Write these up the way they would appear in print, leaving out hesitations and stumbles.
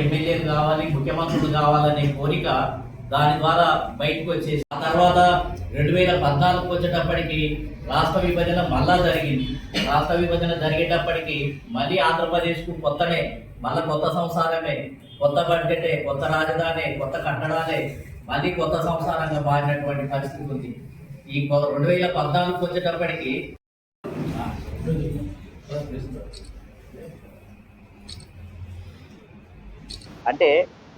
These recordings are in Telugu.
ఎమ్మెల్యేలు కావాలి, ముఖ్యమంత్రులు కావాలనే కోరిక దాని ద్వారా బయటకు వచ్చేసి ఆ తర్వాత 2014 వచ్చేటప్పటికి రాష్ట్ర విభజన మళ్ళా జరిగింది. రాష్ట్ర విభజన జరిగేటప్పటికి మళ్ళీ ఆంధ్రప్రదేశ్కు కొత్తనే, మళ్ళీ కొత్త సంసారమే, కొత్త బడ్జెటే, కొత్త రాజధాని, కొత్త కట్టడాలే, మళ్ళీ కొత్త సంసారంగా మారినటువంటి పరిస్థితి ఉంది. ఈ 2014 వచ్చేటప్పటికి అంటే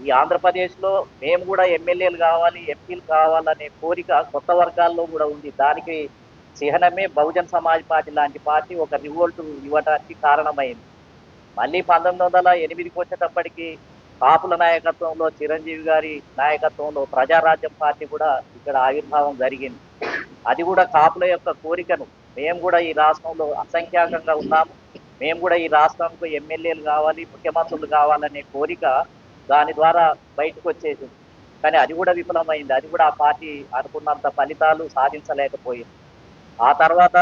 ఈ ఆంధ్రప్రదేశ్లో మేము కూడా ఎమ్మెల్యేలు కావాలి, ఎంపీలు కావాలనే కోరిక కొత్త వర్గాల్లో కూడా ఉంది. దానికి చిహ్నమే బహుజన్ సమాజ్ పార్టీ లాంటి పార్టీ ఒక రివోల్ట్ ఇవ్వడానికి కారణమైంది. మళ్ళీ 1908కి వచ్చేటప్పటికి కాపుల నాయకత్వంలో, చిరంజీవి గారి నాయకత్వంలో ప్రజారాజ్యం పార్టీ కూడా ఇక్కడ ఆవిర్భావం జరిగింది. అది కూడా కాపుల యొక్క కోరికను, మేము కూడా ఈ రాష్ట్రంలో అసంఖ్యాకంగా ఉన్నాము, మేము కూడా ఈ రాష్ట్రానికి ఎమ్మెల్యేలు కావాలి, ముఖ్యమంత్రులు కావాలనే కోరిక దాని ద్వారా బయటకు వచ్చేసింది. కానీ అది కూడా విఫలమైంది. అది కూడా ఆ పార్టీ అనుకున్నంత ఫలితాలు సాధించలేకపోయింది. ఆ తర్వాత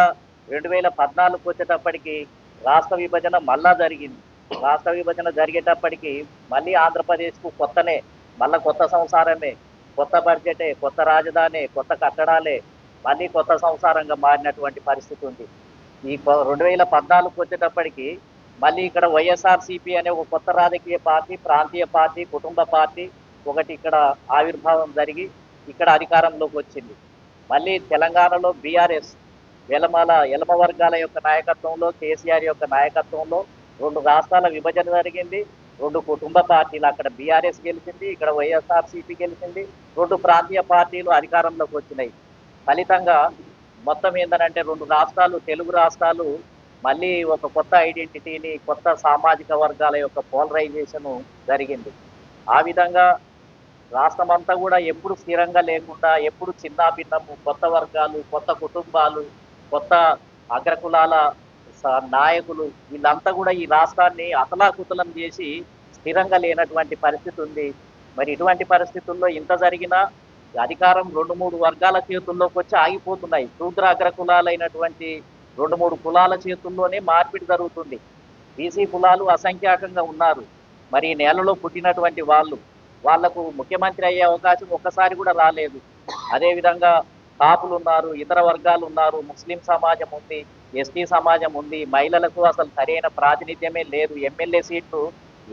2014 వచ్చేటప్పటికి రాష్ట్ర విభజన మళ్ళా జరిగింది. రాష్ట్ర విభజన జరిగేటప్పటికి మళ్ళీ ఆంధ్రప్రదేశ్కు కొత్తనే, మళ్ళీ కొత్త సంసారమే, కొత్త బడ్జెటే, కొత్త రాజధాని, కొత్త కట్టడాలే, మళ్ళీ కొత్త సంసారంగా మారినటువంటి పరిస్థితి ఉంది. ఈ 2014 వచ్చేటప్పటికి మళ్ళీ ఇక్కడ వైఎస్ఆర్సీపీ అనే ఒక కొత్త రాజకీయ పార్టీ, ప్రాంతీయ పార్టీ, కుటుంబ పార్టీ ఒకటి ఇక్కడ ఆవిర్భావం జరిగి ఇక్కడ అధికారంలోకి వచ్చింది. మళ్ళీ తెలంగాణలో బీఆర్ఎస్ ఎలమ వర్గాల యొక్క నాయకత్వంలో, కేసీఆర్ యొక్క నాయకత్వంలో 2 రాష్ట్రాల విభజన జరిగింది. 2 కుటుంబ పార్టీలు, అక్కడ బీఆర్ఎస్ గెలిచింది, ఇక్కడ వైఎస్ఆర్సీపీ గెలిచింది. 2 ప్రాంతీయ పార్టీలు అధికారంలోకి వచ్చినాయి. ఫలితంగా మొత్తం ఏంటంటే 2 రాష్ట్రాలు, తెలుగు రాష్ట్రాలు మళ్ళీ ఒక కొత్త ఐడెంటిటీని, కొత్త సామాజిక వర్గాల యొక్క పోలరైజేషన్ జరిగింది. ఆ విధంగా రాష్ట్రమంతా కూడా ఎప్పుడు స్థిరంగా లేకుండా, ఎప్పుడు చిన్నాభిన్నము, కొత్త వర్గాలు, కొత్త కుటుంబాలు, కొత్త అగ్రకులాల నాయకులు, వీళ్ళంతా కూడా ఈ రాష్ట్రాన్ని అతలాకుతలం చేసి స్థిరంగా లేనటువంటి పరిస్థితి ఉంది. మరి ఇటువంటి పరిస్థితుల్లో ఇంత జరిగినా అధికారం 2-3 వర్గాల చేతుల్లోకి వచ్చి ఆగిపోతున్నాయి. శూద్ర అగ్రకులాలైనటువంటి 2-3 కులాల చేతుల్లోనే మార్పిడి జరుగుతుంది. బీసీ కులాలు అసంఖ్యాకంగా ఉన్నారు. మరి ఈ నేలలో పుట్టినటువంటి వాళ్లకు ముఖ్యమంత్రి అయ్యే అవకాశం ఒక్కసారి కూడా రాలేదు. అదేవిధంగా కాపులు ఉన్నారు, ఇతర వర్గాలు ఉన్నారు, ముస్లిం సమాజం ఉంది, ఎస్టీ సమాజం ఉంది. మహిళలకు అసలు సరైన ప్రాతినిధ్యమే లేదు. ఎమ్మెల్యే సీట్లు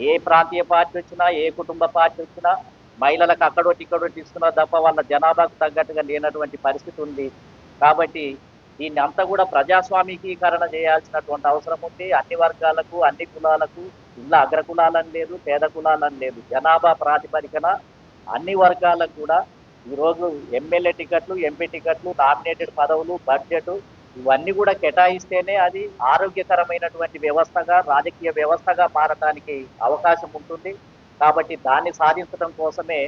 ఏ ప్రాంతీయ పార్టీ వచ్చినా, ఏ కుటుంబ పార్టీ వచ్చినా మహిళలకు అక్కడోటి ఇక్కడోటి ఇస్తున్నా తప్ప వాళ్ళ జనాభాకు తగ్గట్టుగా లేనటువంటి పరిస్థితి ఉంది. కాబట్టి దీన్ని అంతా కూడా ప్రజాస్వామికీకరణ చేయాల్సినటువంటి అవసరం ఉంది. అన్ని వర్గాలకు, అన్ని కులాలకు, ఇలా అగ్రకులాలని లేదు, పేద కులాలని లేదు, జనాభా ప్రాతిపదికన అన్ని వర్గాలకు కూడా ఈరోజు ఎమ్మెల్యే టికెట్లు, ఎంపీ టికెట్లు, నామినేటెడ్ పదవులు, బడ్జెట్ ఇవన్నీ కూడా కేటాయిస్తేనే అది ఆరోగ్యకరమైనటువంటి వ్యవస్థగా, రాజకీయ వ్యవస్థగా మారడానికి అవకాశం ఉంటుంది. కాబట్టి దాన్ని సాధించడం కోసమే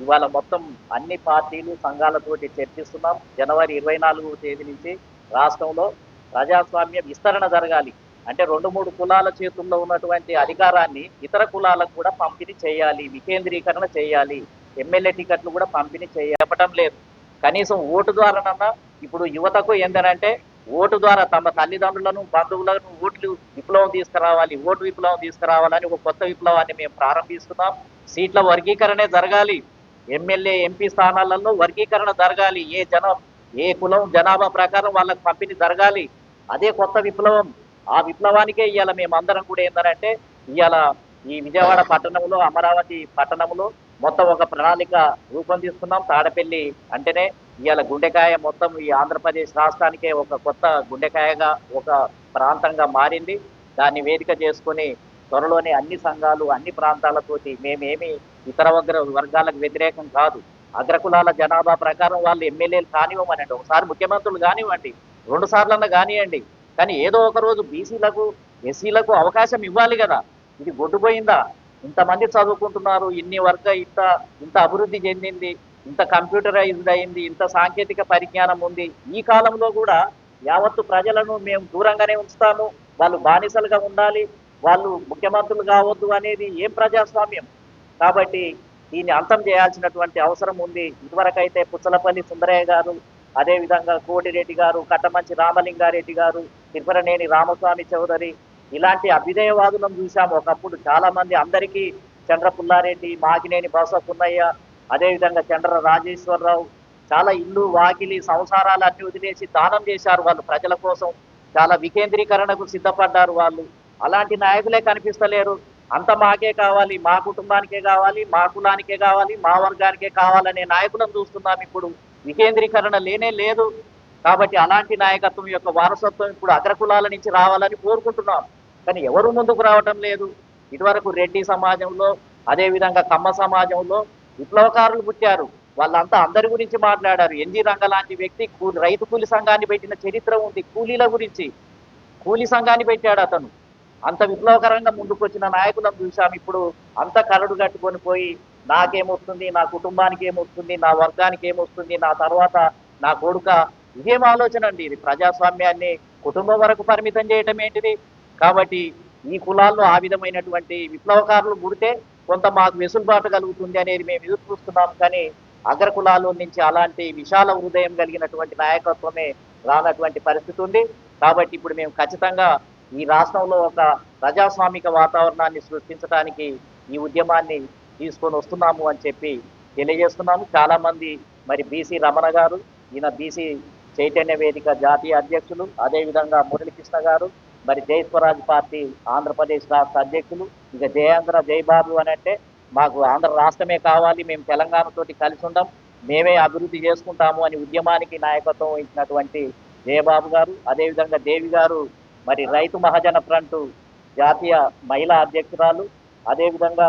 ఇవాళ మొత్తం అన్ని పార్టీలు, సంఘాలతోటి చర్చిస్తున్నాం. జనవరి 24వ తేదీ నుంచి రాష్ట్రంలో ప్రజాస్వామ్య విస్తరణ జరగాలి. అంటే 2-3 కులాల చేతుల్లో ఉన్నటువంటి అధికారాన్ని ఇతర కులాలకు కూడా పంపిణీ చేయాలి, వికేంద్రీకరణ చేయాలి. ఎమ్మెల్యే టికెట్లు కూడా పంపిణీ చెప్పడం లేదు. కనీసం ఓటు ద్వారానన్నా ఇప్పుడు యువతకు ఏంటంటే ఓటు ద్వారా తమ తల్లిదండ్రులను, బంధువులను ఓటు విప్లవం తీసుకురావాలని ఒక కొత్త విప్లవాన్ని మేము ప్రారంభిస్తున్నాం. సీట్ల వర్గీకరణే జరగాలి. ఎమ్మెల్యే, ఎంపీ స్థానాలలో వర్గీకరణ జరగాలి. ఏ కులం జనాభా ప్రకారం వాళ్ళకు పంపిణీ జరగాలి. అదే కొత్త విప్లవం. ఆ విప్లవానికే ఇవాళ మేమందరం కూడా ఏంటంటే ఇవాళ ఈ విజయవాడ పట్టణంలో, అమరావతి పట్టణంలో మొత్తం ఒక ప్రణాళిక రూపొందిస్తున్నాం. తాడపల్లి అంటేనే ఇవాళ గుండెకాయ, మొత్తం ఈ ఆంధ్రప్రదేశ్ రాష్ట్రానికే ఒక కొత్త గుండెకాయగా, ఒక ప్రాంతంగా మారింది. దాన్ని వేదిక చేసుకుని త్వరలోనే అన్ని సంఘాలు, అన్ని ప్రాంతాలతోటి మేమేమి ఇతర వర్గాలకు వ్యతిరేకం కాదు. అగ్రకులాల జనాభా ప్రకారం వాళ్ళు ఎమ్మెల్యేలు కానివ్వమనండి, ఒకసారి ముఖ్యమంత్రులు కానివ్వండి, 2 సార్లన్నా కానివ్వండి. కానీ ఏదో ఒక రోజు బీసీలకు, ఎస్సీలకు అవకాశం ఇవ్వాలి కదా. ఇది గొడ్డుపోయిందా? ఇంతమంది చదువుకుంటున్నారు, ఇంత అభివృద్ధి చెందింది, ఇంత కంప్యూటరైజ్డ్ అయింది, ఇంత సాంకేతిక పరిజ్ఞానం ఉంది. ఈ కాలంలో కూడా యావత్తు ప్రజలను మేము దూరంగానే ఉంచుతాము, వాళ్ళు బానిసలుగా ఉండాలి, వాళ్ళు ముఖ్యమంత్రులు కావద్దు అనేది ఏం ప్రజాస్వామ్యం? కాబట్టి దీన్ని అంతం చేయాల్సినటువంటి అవసరం ఉంది. ఇదివరకైతే పుచ్చలపల్లి సుందరయ్య గారు, అదేవిధంగా కోటిరెడ్డి గారు, కట్టమంచి రామలింగారెడ్డి గారు, తిరుపరనేని రామస్వామి చౌదరి ఇలాంటి అభ్యుదయవాదులను చూసాము. ఒకప్పుడు చాలా మంది అందరికీ చంద్ర పుల్లారెడ్డి, మాకినేని బసపున్నయ్య, అదేవిధంగా చంద్ర రాజేశ్వరరావు చాలా ఇల్లు వాకిలి సంసారాలు అన్ని వదిలేసి దానం చేశారు వాళ్ళు ప్రజల కోసం. చాలా వికేంద్రీకరణకు సిద్ధపడ్డారు వాళ్ళు. అలాంటి నాయకులే కనిపిస్తలేరు. అంత మాకే కావాలి, మా కుటుంబానికే కావాలి, మా కులానికే కావాలి, మా వర్గానికే కావాలనే నాయకులను చూస్తున్నాం. ఇప్పుడు వికేంద్రీకరణ లేనే లేదు. కాబట్టి అలాంటి నాయకత్వం యొక్క వారసత్వం ఇప్పుడు అగ్రకులాల నుంచి రావాలని కోరుకుంటున్నాం. కానీ ఎవరు ముందుకు రావటం లేదు. ఇదివరకు రెడ్డి సమాజంలో, అదేవిధంగా కమ్మ సమాజంలో విప్లవకారులు పుట్టారు. వాళ్ళంతా అందరి గురించి మాట్లాడారు. ఎన్జి రంగ లాంటి వ్యక్తి రైతు కూలి సంఘాన్ని పెట్టిన చరిత్ర ఉంది. కూలీల గురించి కూలీ సంఘాన్ని పెట్టాడు అతను. అంత విప్లవకరంగా ముందుకు వచ్చిన నాయకులను చూసాం. ఇప్పుడు అంత కరడు కట్టుకొని పోయి నాకేమొస్తుంది, నా కుటుంబానికి ఏమొస్తుంది, నా వర్గానికి ఏమొస్తుంది, నా తర్వాత నా కొడుక, ఇదేం ఆలోచన అండి? ఇది ప్రజాస్వామ్యాన్ని కుటుంబం వరకు పరిమితం చేయటం ఏంటిది? కాబట్టి ఈ కులాల్లో ఆ విధమైనటువంటి విప్లవకారులు పుడితే కొంత మాకు వెసులుబాటు కలుగుతుంది అనేది మేము ఎదురు చూస్తున్నాం. కానీ అగ్ర కులాల నుంచి అలాంటి విశాల హృదయం కలిగినటువంటి నాయకత్వమే రానటువంటి పరిస్థితి ఉంది. కాబట్టి ఇప్పుడు మేము ఖచ్చితంగా ఈ రాష్ట్రంలో ఒక ప్రజాస్వామిక వాతావరణాన్ని సృష్టించడానికి ఈ ఉద్యమాన్ని తీసుకొని వస్తున్నాము అని చెప్పి తెలియజేస్తున్నాము. చాలా మంది మరి బీసీ రమణ గారు, ఈయన బీసీ చైతన్య వేదిక జాతీయ అధ్యక్షులు, అదేవిధంగా మురళీకృష్ణ గారు, మరి జై స్వరాజ్ పార్టీ ఆంధ్రప్రదేశ్ రాష్ట్ర అధ్యక్షులు, ఇక జయాంధ్ర జైబాబు అని అంటే మాకు ఆంధ్ర రాష్ట్రమే కావాలి, మేము తెలంగాణతోటి కలిసి ఉండం, మేమే అభివృద్ధి చేసుకుంటాము అని ఉద్యమానికి నాయకత్వం వహించినటువంటి జయబాబు గారు, అదేవిధంగా దేవి గారు మరి రైతు మహాజన ఫ్రంట్ జాతీయ మహిళా అధ్యక్షురాలు, అదేవిధంగా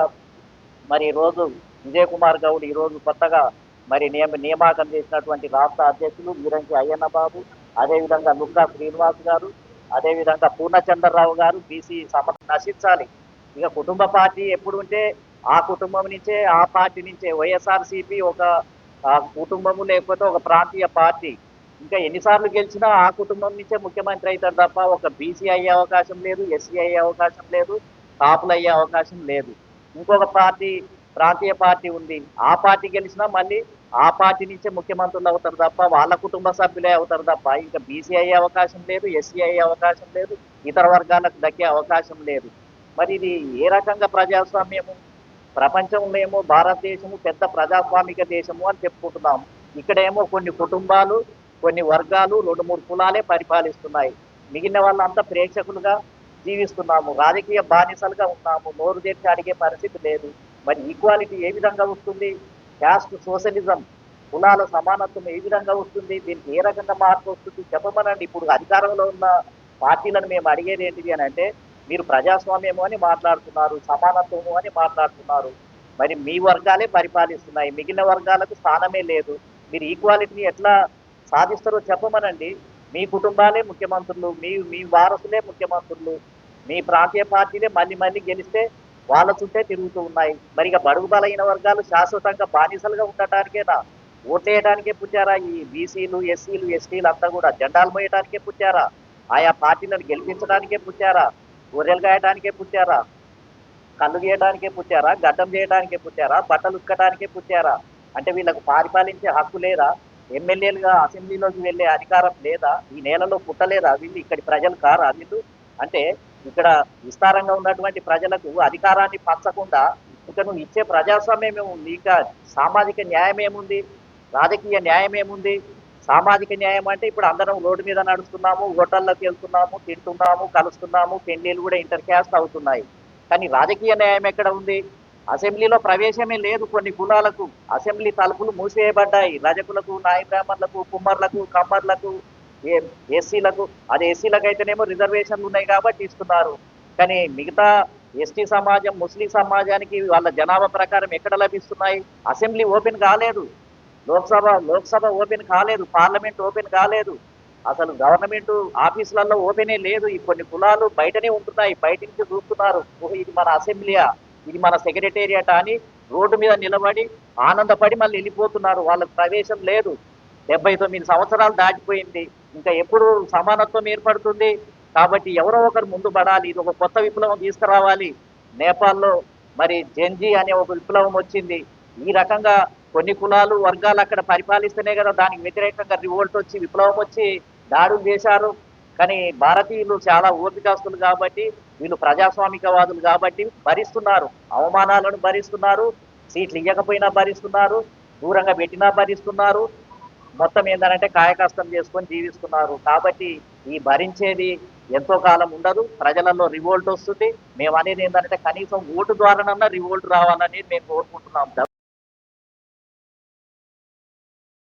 మరి ఈరోజు విజయ్ కుమార్ గౌడ్ ఈరోజు కొత్తగా మరి నియామకం చేసినటువంటి రాష్ట్ర అధ్యక్షులు వీరంకి అయ్యన్న బాబు, అదేవిధంగా లుక్కా శ్రీనివాస్ గారు, అదేవిధంగా పూర్ణచంద్రరావు గారు. బీసీ సమత నశించాలి. ఇక కుటుంబ పార్టీ ఎప్పుడు ఉంటే ఆ కుటుంబం నుంచే, ఆ పార్టీ నుంచే వైఎస్ఆర్సీపీ ఒక కుటుంబము లేకపోతే ఒక ప్రాంతీయ పార్టీ. ఇంకా ఎన్నిసార్లు గెలిచినా ఆ కుటుంబం నుంచే ముఖ్యమంత్రి అవుతారు తప్ప ఒక బీసీ అయ్యే అవకాశం లేదు, ఎస్సీ అయ్యే అవకాశం లేదు, కాపులు అయ్యే అవకాశం లేదు. ఇంకొక పార్టీ ప్రాంతీయ పార్టీ ఉంది, ఆ పార్టీ గెలిచినా మళ్ళీ ఆ పార్టీ నుంచే ముఖ్యమంత్రులు అవుతారు తప్ప వాళ్ళ కుటుంబ సభ్యులే అవుతారు తప్ప ఇంకా బీసీ అయ్యే అవకాశం లేదు, ఎస్సీ అయ్యే అవకాశం లేదు, ఇతర వర్గాలకు దక్కే అవకాశం లేదు. మరి ఇది ఏ రకంగా ప్రజాస్వామ్యము? ప్రపంచంలో ఏమో భారతదేశము పెద్ద ప్రజాస్వామిక దేశము అని చెప్పుకుంటున్నాము. ఇక్కడేమో కొన్ని కుటుంబాలు, కొన్ని వర్గాలు, 2-3 కులాలే పరిపాలిస్తున్నాయి. మిగిలిన వాళ్ళంతా ప్రేక్షకులుగా జీవిస్తున్నాము, రాజకీయ బానిసలుగా ఉన్నాము, నోరు తెరిచి అడిగే పరిస్థితి లేదు. మరి ఈక్వాలిటీ ఏ విధంగా వస్తుంది? క్యాస్ట్ సోషలిజం, కులాల సమానత్వం ఏ విధంగా వస్తుంది? దీనికి ఏ రకంగా మార్పు వస్తుంది చెప్పమనండి. ఇప్పుడు అధికారంలో ఉన్న పార్టీలను మేము అడిగేది ఏంటిది అని అంటే, మీరు ప్రజాస్వామ్యము అని మాట్లాడుతున్నారు, సమానత్వము అని మాట్లాడుతున్నారు, మరి మీ వర్గాలే పరిపాలిస్తున్నాయి, మిగిలిన వర్గాలకు స్థానమే లేదు. మీరు ఈక్వాలిటీని ఎట్లా సాధిస్తారో చెప్పమనండి. మీ కుటుంబాలే ముఖ్యమంత్రులు, మీ వారసులే ముఖ్యమంత్రులు, మీ ప్రాంతీయ పార్టీలే మళ్ళీ మళ్ళీ గెలిస్తే వాళ్ళ చుట్టే తిరుగుతూ ఉన్నాయి. మరి ఇక బడుగు బలైన వర్గాలు శాశ్వతంగా బానిసలుగా ఉండటానికేనా, ఓట్లేయడానికే పుట్టారా? ఈ బీసీలు, ఎస్సీలు, ఎస్టీలు అంతా కూడా జెండాలు మోయడానికే పుట్టారా? ఆయా పార్టీలను గెలిపించడానికే పుట్టారా? గొర్రెలు గాయడానికే పుట్టారా? కళ్ళు గీయడానికే పుట్టారా? గడ్డం చేయడానికే పుట్టారా? బట్టలు ఉక్కడానికే పుట్టారా? అంటే వీళ్ళకు పరిపాలించే హక్కు లేదా? ఎమ్మెల్యేలుగా అసెంబ్లీలోకి వెళ్ళే అధికారం లేదా? ఈ నేలలో పుట్టలేదా వీళ్ళు? ఇక్కడి ప్రజలు కారా వీళ్ళు? అంటే ఇక్కడ విస్తారంగా ఉన్నటువంటి ప్రజలకు అధికారాన్ని పంచకుండా ఇక నువ్వు ఇచ్చే ప్రజాస్వామ్యం ఏముంది? ఇక సామాజిక న్యాయం ఏముంది? రాజకీయ న్యాయం ఏముంది? సామాజిక న్యాయం అంటే ఇప్పుడు అందరం రోడ్డు మీద నడుస్తున్నాము, హోటల్లోకి వెళ్తున్నాము, తింటున్నాము, కలుస్తున్నాము, పెళ్లిళ్ళు కూడా ఇంటర్ క్యాస్ట్ అవుతున్నాయి. కానీ రాజకీయ న్యాయం ఎక్కడ ఉంది? అసెంబ్లీలో ప్రవేశమే లేదు కొన్ని కులాలకు. అసెంబ్లీ తలుపులు మూసివేయబడ్డాయి. రజకులకు, నాయ బ్రాహ్మణులకు, కుమ్మర్లకు, కమ్మర్లకు, ఎస్సీలకు. అది ఎస్సీలకు అయితేనేమో రిజర్వేషన్లు ఉన్నాయి కాబట్టి ఇస్తున్నారు. కానీ మిగతా ఎస్టీ సమాజం, ముస్లిం సమాజానికి వాళ్ళ జనాభా ప్రకారం ఎక్కడ లభిస్తున్నాయి? అసెంబ్లీ ఓపెన్ కాలేదు, లోక్సభ ఓపెన్ కాలేదు, పార్లమెంట్ ఓపెన్ కాలేదు, అసలు గవర్నమెంట్ ఆఫీసులలో ఓపెనే లేదు. ఈ కొన్ని కులాలు బయటనే ఉంటున్నాయి, బయట నుంచి చూస్తున్నారు. ఇది మన అసెంబ్లీయా, ఇది మన సెక్రటేరియట్ అని రోడ్డు మీద నిలబడి ఆనందపడి మళ్ళీ వెళ్ళిపోతున్నారు. వాళ్ళకి ప్రవేశం లేదు. 79 సంవత్సరాలు దాటిపోయింది. ఇంకా ఎప్పుడు సమానత్వం ఏర్పడుతుంది? కాబట్టి ఎవరో ఒకరు ముందు పడాలి. ఇది ఒక కొత్త విప్లవం తీసుకురావాలి. నేపాల్లో మరి జెన్జీ అనే ఒక విప్లవం వచ్చింది. ఈ రకంగా కొన్ని కులాలు, వర్గాలు అక్కడ పరిపాలిస్తేనే కదా దానికి వ్యతిరేకంగా రివోల్ట్ వచ్చి, విప్లవం వచ్చి దాడులు చేశారు. కానీ భారతీయులు చాలా ఓపికస్తులు కాబట్టి, వీళ్ళు ప్రజాస్వామికవాదులు కాబట్టి భరిస్తున్నారు, అవమానాలను భరిస్తున్నారు, సీట్లు ఇవ్వకపోయినా భరిస్తున్నారు, దూరంగా పెట్టినా భరిస్తున్నారు. మొత్తం ఏంటంటే కాయకష్టం చేసుకొని జీవిస్తున్నారు. కాబట్టి ఈ భరించేది ఎంతో కాలం ఉండదు. ప్రజలలో రివోల్ట్ వస్తుంది. మేము అనేది ఏంటంటే కనీసం ఓటు ద్వారానన్నా రివోల్ట్ రావాలని మేము కోరుకుంటున్నాం.